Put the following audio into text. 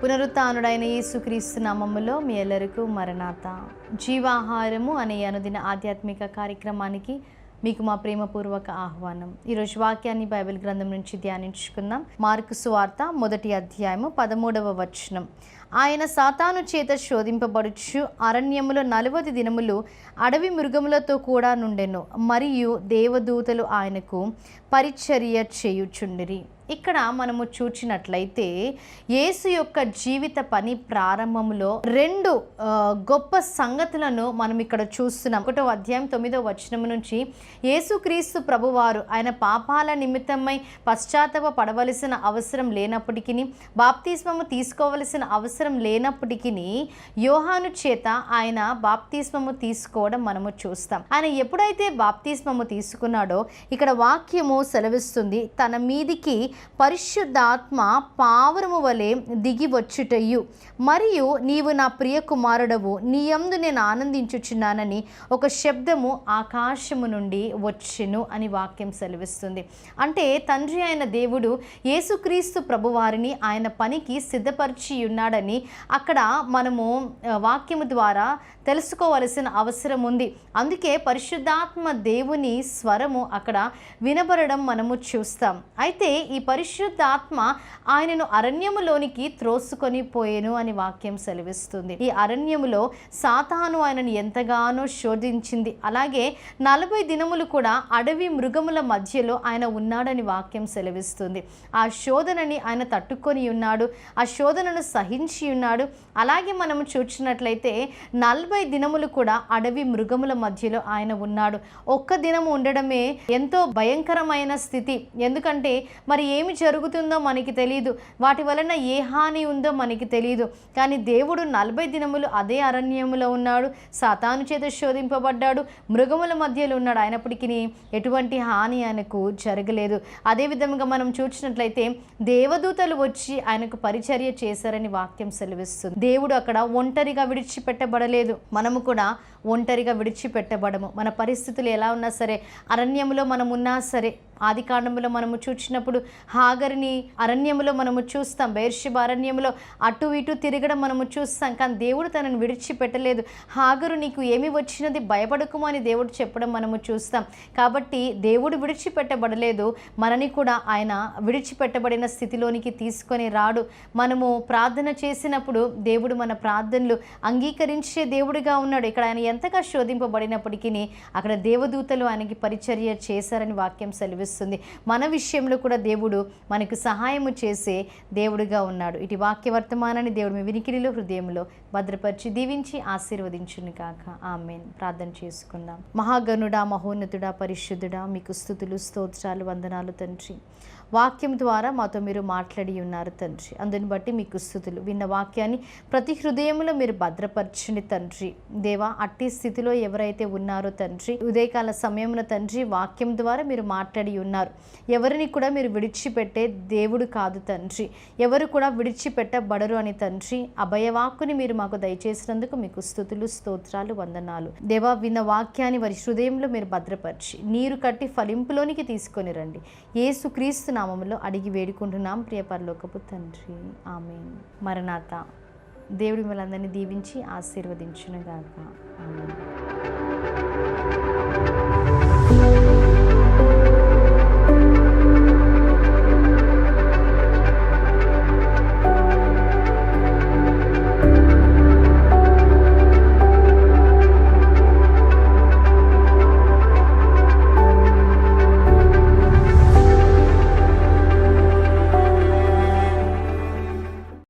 పునరుత్థానుడైన యేసుక్రీస్తు నామములో మీ ಎಲ್ಲರಿಗೂ మరణాత. జీవాహారము అనే అనుదిన ఆధ్యాత్మిక కార్యక్రమానికి మీకు మా ప్రేమపూర్వక ఆహ్వానం. ఈరోజు వాక్యాన్ని బైబిల్ గ్రంథం నుంచి ధ్యానించుకుందాం. మార్కు సువార్త 1వ అధ్యాయము 13వ వచనం. ఆయన సాతాను చేత శోధింపబడుచు అరణ్యములో 40 దినములు అడవి మృగములతో కూడా నుండెను, మరియు దేవదూతలు ఆయనకు పరిచర్య చేయుచుండిరి. ఇక్కడ మనము చూచినట్లయితే యేసు యొక్క జీవిత పని ప్రారంభంలో 2 గొప్ప సంగతులను మనం ఇక్కడ చూస్తున్నాం. 1వ అధ్యాయం 9వ వచనం నుంచి యేసుక్రీస్తు ప్రభువారు ఆయన పాపాల నిమిత్తమై పశ్చాత్తాప పడవలసిన అవసరం లేనప్పటికీ, బాప్తిస్మము తీసుకోవలసిన అవసరం లేనప్పటికీ యోహాను చేత ఆయన బాప్తిస్మము తీసుకోవడం మనము చూస్తాం. ఆయన ఎప్పుడైతే బాప్తిస్మము తీసుకున్నాడో ఇక్కడ వాక్యము సెలవిస్తుంది, తన మీదికి పరిశుద్ధాత్మ పావురము వలె దిగి వచ్చుటయు, మరియు నీవు నా ప్రియ కుమారుడవు, నీ యందు నేను ఆనందించుచున్నానని ఒక శబ్దము ఆకాశము నుండి వచ్చెను అని వాక్యం సెలవిస్తుంది. అంటే తండ్రి అయిన దేవుడు యేసుక్రీస్తు ప్రభువారిని ఆయన పనికి సిద్ధపరిచి ఉన్నాడని అక్కడ మనము వాక్యము ద్వారా తెలుసుకోవలసిన అవసరం ఉంది. అందుకే పరిశుద్ధాత్మ దేవుని స్వరము అక్కడ వినబడడం మనము చూస్తాం. అయితే ఈ పరిశుద్ధాత్మ ఆయనను అరణ్యములోనికి త్రోసుకొని పోయేను అని వాక్యం సెలవిస్తుంది. ఈ అరణ్యములో సాతాను ఆయనను ఎంతగానో శోధించింది. అలాగే 40 దినములు కూడా అడవి మృగముల మధ్యలో ఆయన ఉన్నాడని వాక్యం సెలవిస్తుంది. ఆ శోధనని ఆయన తట్టుకొని ఉన్నాడు, ఆ శోధనను సహించి ఉన్నాడు. అలాగే మనము చూసినట్లయితే 40 దినములు కూడా అడవి మృగముల మధ్యలో ఆయన ఉన్నాడు. ఒక్క దినము ఉండడమే ఎంతో భయంకరమైన స్థితి. ఎందుకంటే మరి ఏమి జరుగుతుందో మనకి తెలియదు, వాటి వలన ఏ హాని ఉందో మనకి తెలియదు. కానీ దేవుడు 40 దినములు అదే అరణ్యములో ఉన్నాడు, సాతాను చేత శోధింపబడ్డాడు, మృగముల మధ్యలో ఉన్నాడు. అయినప్పటికీ ఎటువంటి హాని ఆయనకు జరగలేదు. అదేవిధంగా మనం చూసినట్లయితే దేవదూతలు వచ్చి ఆయనకు పరిచర్య చేశారని వాక్యం సెలవిస్తుంది. దేవుడు అక్కడ ఒంటరిగా విడిచిపెట్టబడలేదు, మనము కూడా ఒంటరిగా విడిచిపెట్టబడము. మన పరిస్థితులు ఎలా ఉన్నా సరే, అరణ్యములో మనం ఉన్నా సరే, ఆది కాండములో మనము చూసినప్పుడు హాగరిని అరణ్యములో మనము చూస్తాం, బెర్షెబా అరణ్యములో అటు ఇటు తిరగడం మనము చూస్తాం. కానీ దేవుడు తనను విడిచిపెట్టలేదు. హాగరు నీకు ఏమి వచ్చినది, భయపడకుము అని దేవుడు చెప్పడం మనము చూస్తాం. కాబట్టి దేవుడు విడిచిపెట్టబడలేదు, మనని కూడా ఆయన విడిచిపెట్టబడిన స్థితిలోనికి తీసుకొని రాడు. మనము ప్రార్థన చేసినప్పుడు దేవుడు మన ప్రార్థనలు అంగీకరించే దేవుడిగా ఉన్నాడు. ఇక్కడ ఆయన ఎంతగా శోధింపబడినప్పటికీ అక్కడ దేవదూతలు ఆయనకి పరిచర్య చేశారని వాక్యం సెలవిస్తుంది. మన విషయంలో కూడా దేవుడు మనకు సహాయము చేసే దేవుడిగా ఉన్నాడు. ఇటు వాక్య వర్తమానాన్ని దేవుడు మీ వినికిడిలో హృదయంలో భద్రపరిచి దీవించి ఆశీర్వదించును కాక. ఆమేన్. ప్రార్థన చేసుకుందాం. మహాగణుడా, మహోన్నతుడా, పరిశుద్ధుడా, మీకు స్తుతులు, స్తోత్రాలు, వందనాలు తండ్రి. వాక్యం ద్వారా మాతో మీరు మాట్లాడి ఉన్నారు తండ్రి, అందుని బట్టి మీకు స్తుతులు. విన్న వాక్యాన్ని ప్రతి హృదయంలో మీరు భద్రపరచండి తండ్రి. దేవా, అట్టి స్థితిలో ఎవరైతే ఉన్నారో తండ్రి, ఉదయకాల సమయమున తండ్రి వాక్యం ద్వారా మీరు మాట్లాడి ఉన్నారు. ఎవరిని కూడా మీరు విడిచిపెట్టే దేవుడు కాదు తండ్రి, ఎవరు కూడా విడిచిపెట్టబడరు అని తండ్రి అభయవాక్కుని మీరు మాకు దయచేసినందుకు మీకు స్తుతులు, స్తోత్రాలు, వందనాలు. దేవా, విన్న వాక్యాన్ని వారి హృదయంలో మీరు భద్రపరిచి నీరు కట్టి ఫలింపులోనికి తీసుకొని రండి. యేసుక్రీస్తు నామములో అడిగి వేడుకుంటున్నాం ప్రియ పరలోకపు తండ్రి. ఆమేన్. మరణాత. దేవుడి మిమ్మల్ని అందరినీ దీవించి ఆశీర్వదించునుగాక. ఆమేన్.